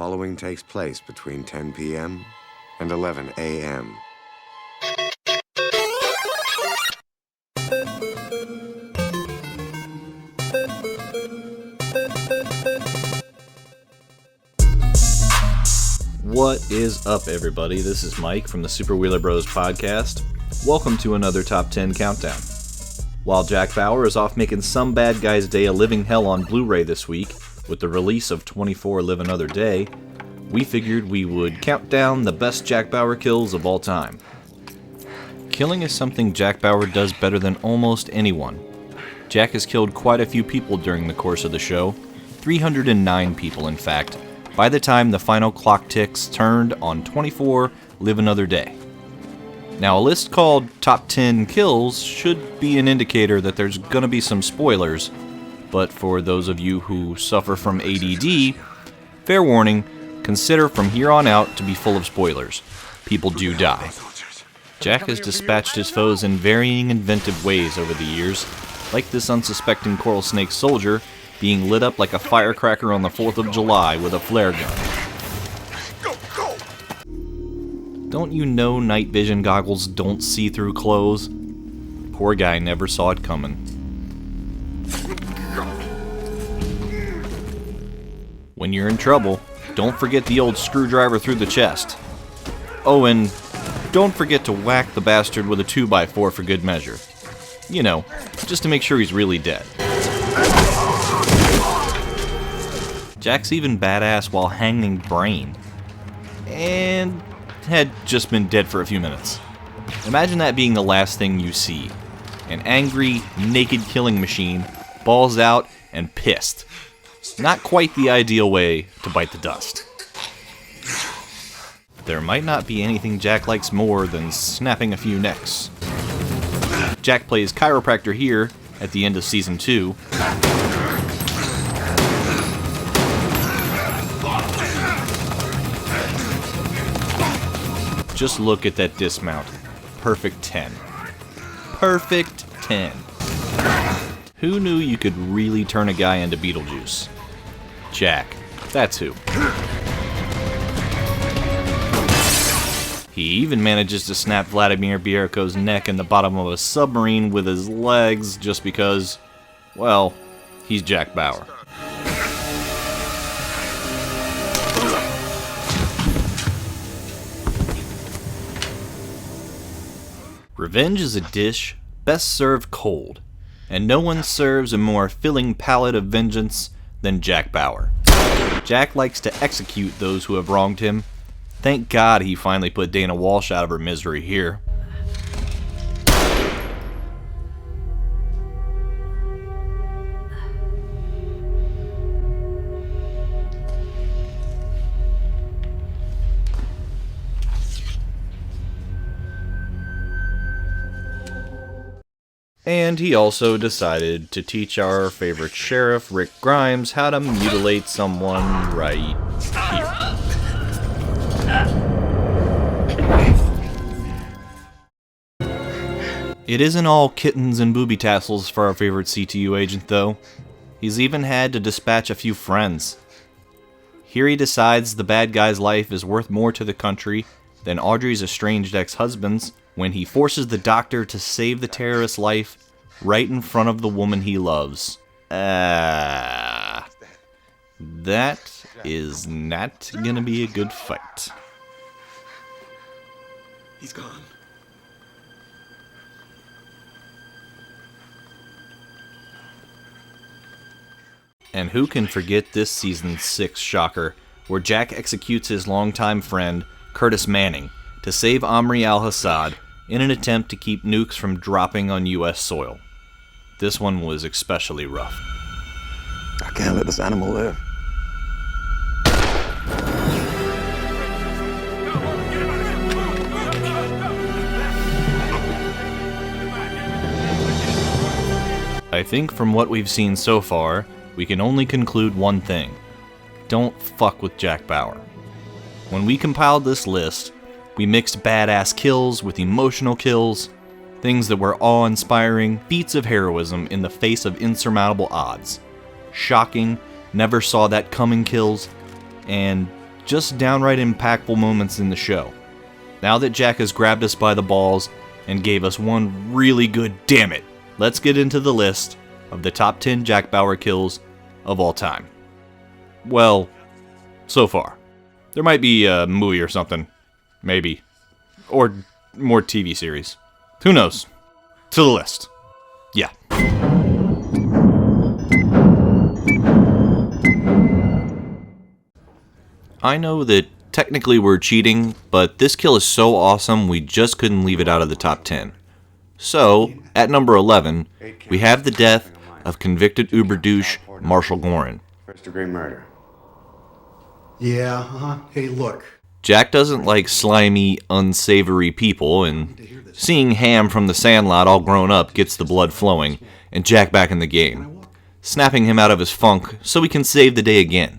following takes place between 10 p.m. and 11 a.m. What is up, everybody? This is Mike from the Super Wheeler Bros podcast. Welcome to another Top 10 Countdown. While Jack Bauer is off making some bad guy's day a living hell on Blu-ray this week, with the release of 24 Live Another Day, we figured we would count down the best Jack Bauer kills of all time. Killing is something Jack Bauer does better than almost anyone. Jack has killed quite a few people during the course of the show, 309 people in fact, by the time the final clock ticks turned on 24 Live Another Day. Now, a list called Top 10 Kills should be an indicator that there's gonna be some spoilers, but for those of you who suffer from ADD, fair warning, consider from here on out to be full of spoilers. People do die. Jack has dispatched his foes in varying inventive ways over the years, like this unsuspecting coral snake soldier being lit up like a firecracker on the 4th of July with a flare gun. Don't you know night vision goggles don't see through clothes? Poor guy never saw it coming. When you're in trouble, don't forget the old screwdriver through the chest. Oh, and don't forget to whack the bastard with a 2x4 for good measure. You know, just to make sure he's really dead. Jack's even badass while hanging Brain. And had just been dead for a few minutes. Imagine that being the last thing you see. An angry, naked killing machine, balls out and pissed. Not quite the ideal way to bite the dust. There might not be anything Jack likes more than snapping a few necks. Jack plays chiropractor here at the end of Season 2. Just look at that dismount. Perfect 10. Perfect 10. Who knew you could really turn a guy into Beetlejuice? Jack. That's who. He even manages to snap Vladimir Bierko's neck in the bottom of a submarine with his legs just because, well, he's Jack Bauer. Revenge is a dish best served cold, and no one serves a more filling palate of vengeance than Jack Bauer. Jack likes to execute those who have wronged him. Thank God he finally put Dana Walsh out of her misery here. And he also decided to teach our favorite sheriff, Rick Grimes, how to mutilate someone right here. It isn't all kittens and booby tassels for our favorite CTU agent, though. He's even had to dispatch a few friends. Here he decides the bad guy's life is worth more to the country than Audrey's estranged ex-husband's, when he forces the doctor to save the terrorist's life right in front of the woman he loves. That is not gonna be a good fight. He's gone. And who can forget this season's 6 shocker, where Jack executes his longtime friend, Curtis Manning, to save Amri al-Assad in an attempt to keep nukes from dropping on U.S. soil. This one was especially rough. I can't let this animal live. I think from what we've seen so far, we can only conclude one thing. Don't fuck with Jack Bauer. When we compiled this list, we mixed badass kills with emotional kills, things that were awe-inspiring, feats of heroism in the face of insurmountable odds, shocking, never saw that coming kills, and just downright impactful moments in the show. Now that Jack has grabbed us by the balls and gave us one really good damn it, let's get into the list of the top 10 Jack Bauer kills of all time. Well, so far. There might be a movie or something. Maybe. Or more TV series. Who knows? To the list. Yeah. I know that technically we're cheating, but this kill is so awesome we just couldn't leave it out of the top 10. So, at number 11, we have the death of convicted Uber douche Marshall Goren. First-degree murder. Yeah, Hey, look. Jack doesn't like slimy, unsavory people, and seeing Ham from the Sandlot all grown up gets the blood flowing, and Jack back in the game, snapping him out of his funk so he can save the day again.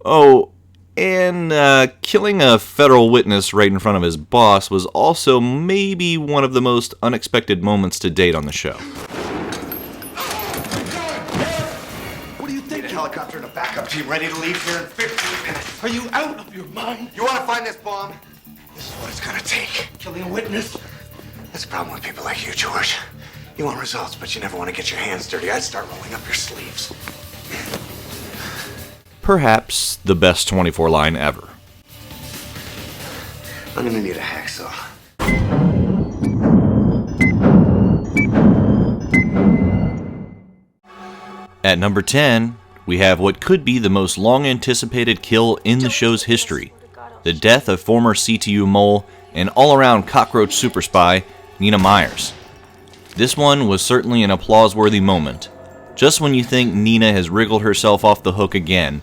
Oh, and killing a federal witness right in front of his boss was also maybe one of the most unexpected moments to date on the show. What do you think? A helicopter and a backup team ready to leave here in 15 minutes. Are you out of your mind? You want to find this bomb? This is what it's gonna take. Killing a witness. That's the problem with people like you, George. You want results, but you never want to get your hands dirty. I'd start rolling up your sleeves. Perhaps the best 24 line ever. I'm gonna need a hacksaw. At number 10, we have what could be the most long-anticipated kill in the show's history, the death of former CTU mole and all-around cockroach super spy, Nina Myers. This one was certainly an applause-worthy moment. Just when you think Nina has wriggled herself off the hook again,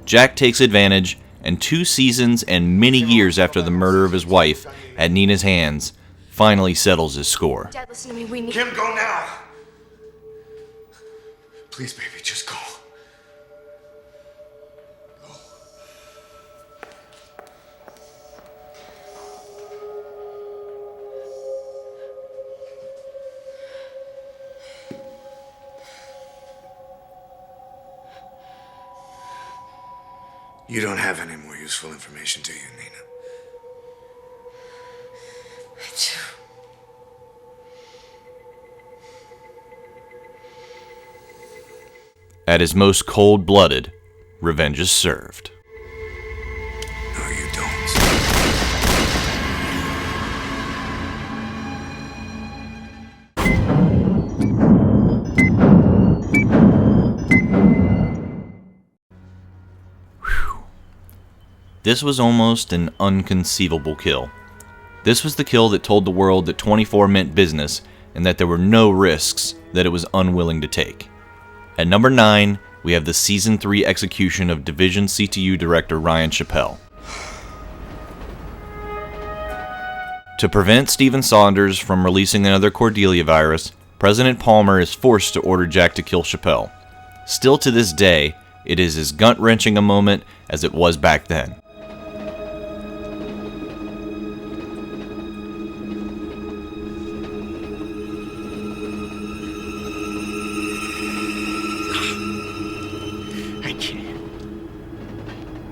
Jack takes advantage, and 2 seasons and many years after the murder of his wife at Nina's hands, finally settles his score. Dad, listen to me. We need. Kim, go now. Please, baby, just go. You don't have any more useful information, do you, Nina? I do. At his most cold-blooded, revenge is served. No, you don't. This was almost an unconceivable kill. This was the kill that told the world that 24 meant business and that there were no risks that it was unwilling to take. At number 9, we have the Season 3 execution of Division CTU Director Ryan Chappelle. To prevent Stephen Saunders from releasing another Cordelia virus, President Palmer is forced to order Jack to kill Chappelle. Still to this day, it is as gut-wrenching a moment as it was back then.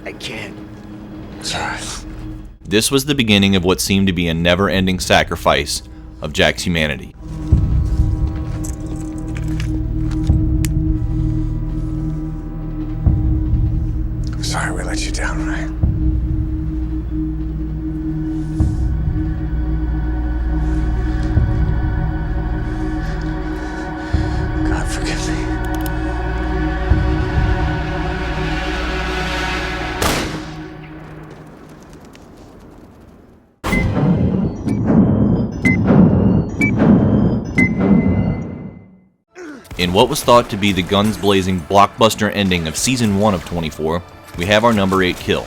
I can't. It's all right. This was the beginning of what seemed to be a never-ending sacrifice of Jack's humanity. I'm sorry we let you down, Ryan. God forgive me. In what was thought to be the guns-blazing blockbuster ending of Season 1 of 24, we have our number 8 kill.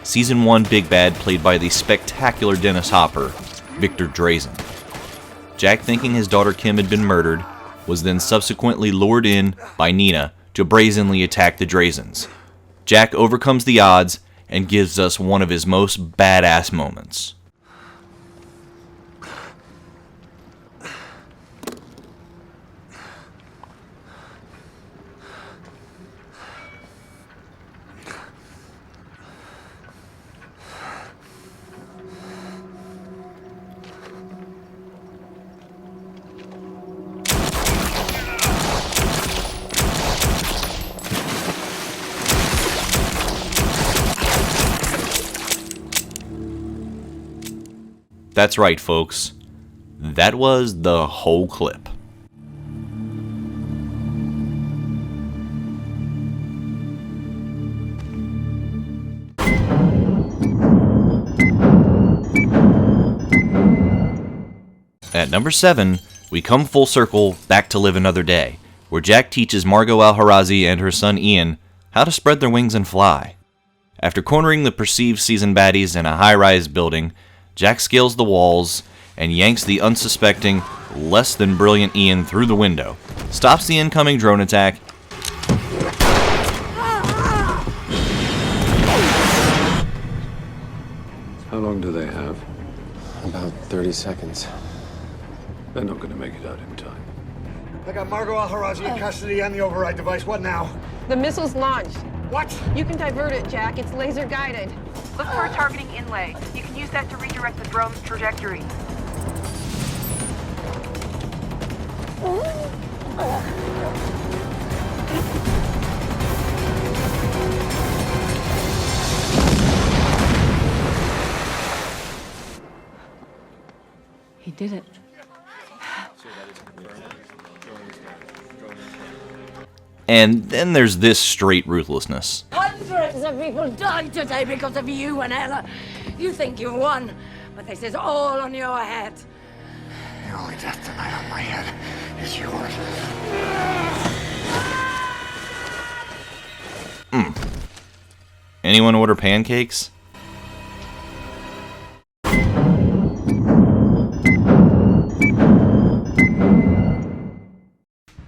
Season 1 Big Bad played by the spectacular Dennis Hopper, Victor Drazen. Jack, thinking his daughter Kim had been murdered, was then subsequently lured in by Nina to brazenly attack the Drazens. Jack overcomes the odds and gives us one of his most badass moments. That's right, folks. That was the whole clip. At number 7, we come full circle back to Live Another Day, where Jack teaches Margot Al-Harazi and her son Ian how to spread their wings and fly. After cornering the perceived seasoned baddies in a high-rise building, Jack scales the walls and yanks the unsuspecting, less than brilliant Ian through the window, stops the incoming drone attack, How long do they have? About 30 seconds. They're not going to make it out in time. I got Margot Al-Harazi in custody and the override device. What now? The missile's launched. What? You can divert it, Jack. It's laser guided. Look for a targeting inlay. You can use that to redirect the drone's trajectory. He did it. and then there's this straight ruthlessness. Hundreds of people died today because of you and Ella. You think you won, but this is all on your head. The only death tonight on my head is yours. Anyone order pancakes?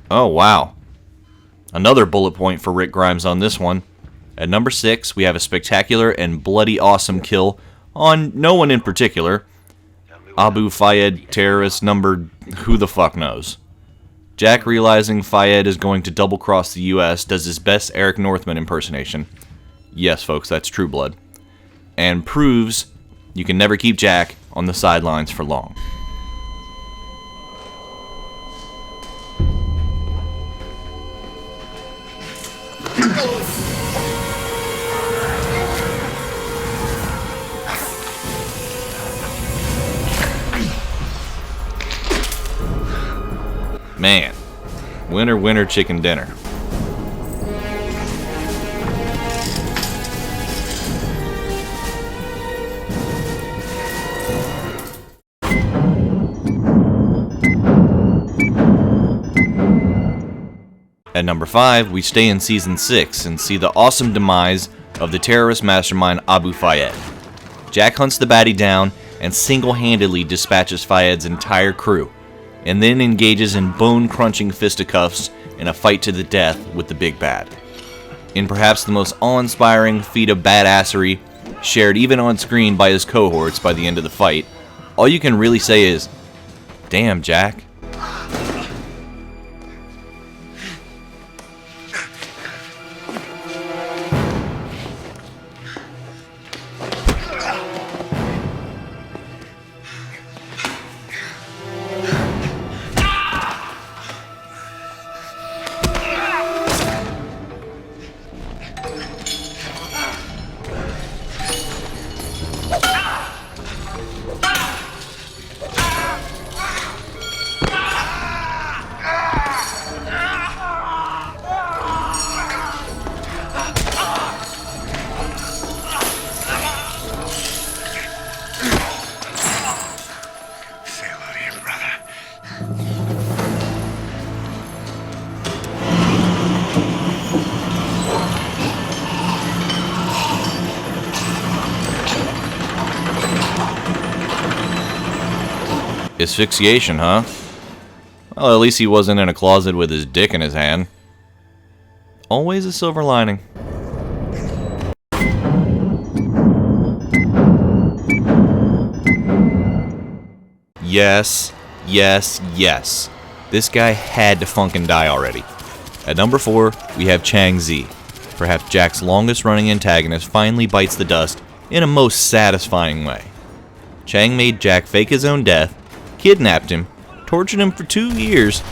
Oh, wow. Another bullet point for Rick Grimes on this one. At number 6, we have a spectacular and bloody awesome kill on no one in particular. Abu Fayed, terrorist number who the fuck knows. Jack, realizing Fayed is going to double-cross the U.S., does his best Eric Northman impersonation. Yes, folks, that's True Blood. And proves you can never keep Jack on the sidelines for long. Man, winner, winner, chicken dinner. At number 5, we stay in Season 6 and see the awesome demise of the terrorist mastermind Abu Fayed. Jack hunts the baddie down and single-handedly dispatches Fayed's entire crew, and then engages in bone-crunching fisticuffs in a fight to the death with the big bad. In perhaps the most awe-inspiring feat of badassery, shared even on screen by his cohorts by the end of the fight, all you can really say is, "Damn, Jack." Say hello to your brother. Asphyxiation, huh? Well, at least he wasn't in a closet with his dick in his hand. Always a silver lining. Yes, yes, yes. This guy had to funkin' die already. At number 4, we have Changzhi. Perhaps Jack's longest running antagonist finally bites the dust in a most satisfying way. Chang made Jack fake his own death, kidnapped him, tortured him for 2 years,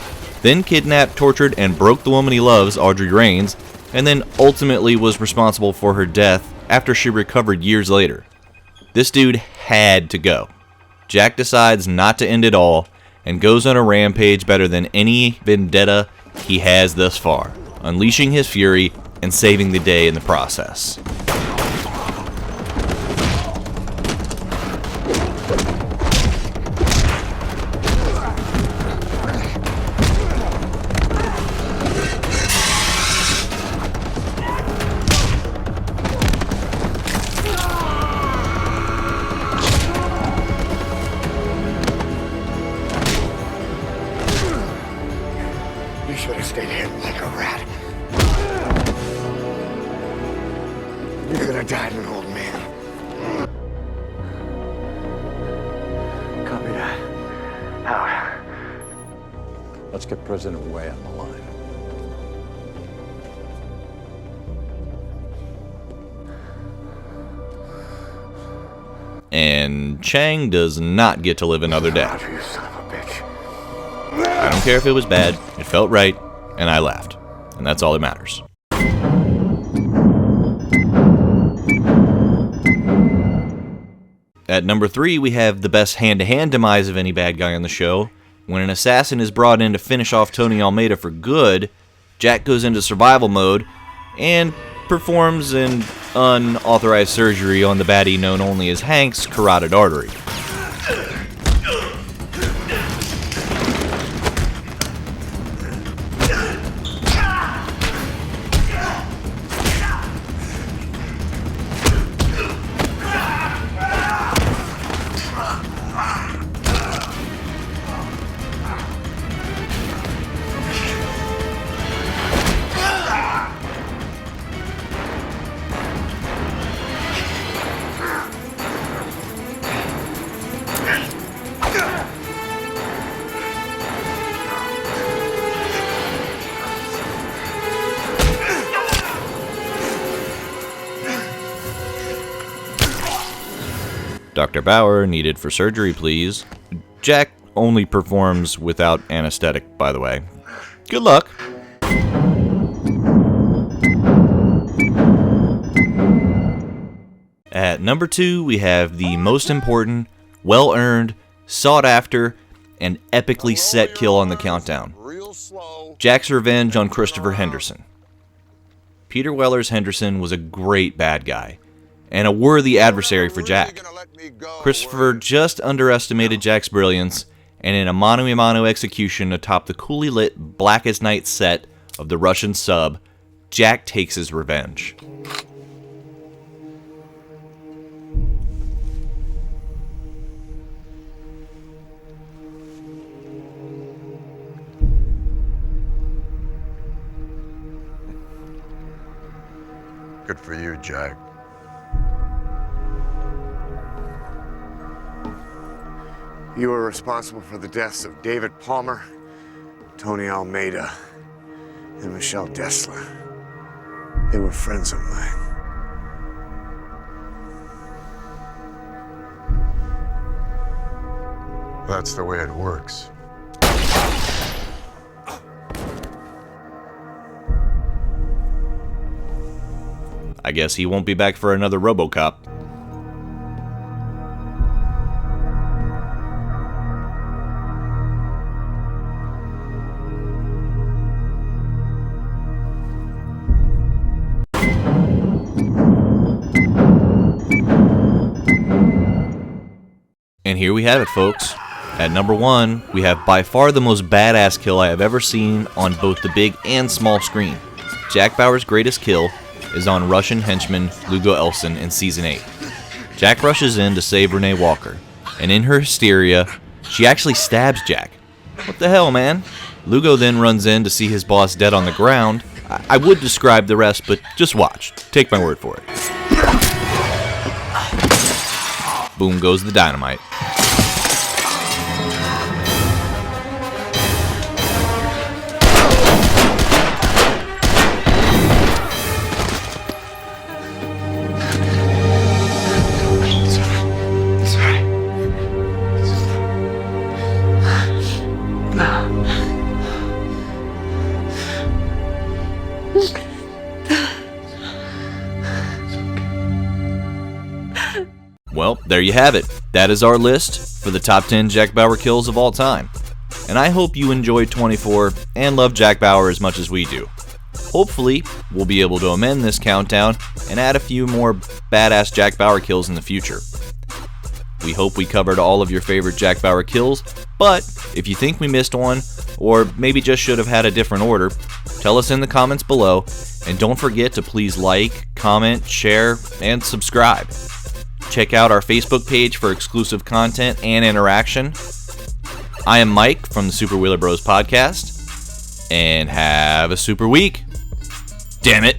then kidnapped, tortured, and broke the woman he loves, Audrey Raines, and then ultimately was responsible for her death after she recovered years later. This dude had to go. Jack decides not to end it all and goes on a rampage better than any vendetta he has thus far, unleashing his fury and saving the day in the process. You should have stayed hidden like a rat. You could have died an old man. Copy that. Out. Let's get President Wei on the line. And Chang does not get to live another day. You son of a bitch. I don't care if it was bad, it felt right, and I laughed. And that's all that matters. At number 3, we have the best hand-to-hand demise of any bad guy on the show. When an assassin is brought in to finish off Tony Almeida for good, Jack goes into survival mode and performs an unauthorized surgery on the baddie known only as Hank's carotid artery. Dr. Bauer, needed for surgery, please. Jack only performs without anesthetic, by the way. Good luck. At number 2, we have the most important, well-earned, sought-after, and epically set kill on the countdown. Jack's revenge on Christopher Henderson. Peter Weller's Henderson was a great bad guy, and a worthy adversary for Jack. Christopher just underestimated Jack's brilliance, and in a mano-a-mano execution atop the coolly lit Black as Night set of the Russian sub, Jack takes his revenge. Good for you, Jack. You were responsible for the deaths of David Palmer, Tony Almeida, and Michelle Dessler. They were friends of mine. That's the way it works. I guess he won't be back for another RoboCop. And here we have it, folks. At number 1, we have by far the most badass kill I have ever seen on both the big and small screen. Jack Bauer's greatest kill is on Russian henchman Lugo Elson in Season 8. Jack rushes in to save Renee Walker, and in her hysteria, she actually stabs Jack. What the hell, man? Lugo then runs in to see his boss dead on the ground. I would describe the rest, but just watch. Take my word for it. Boom goes the dynamite. Well, there you have it. That is our list for the top 10 Jack Bauer kills of all time. And I hope you enjoyed 24 and love Jack Bauer as much as we do. Hopefully, we'll be able to amend this countdown and add a few more badass Jack Bauer kills in the future. We hope we covered all of your favorite Jack Bauer kills, but if you think we missed one, or maybe just should have had a different order, tell us in the comments below, and don't forget to please like, comment, share, and subscribe. Check out our Facebook page for exclusive content and interaction. I am Mike from the Super Wheeler Bros podcast, and have a super week. Damn it.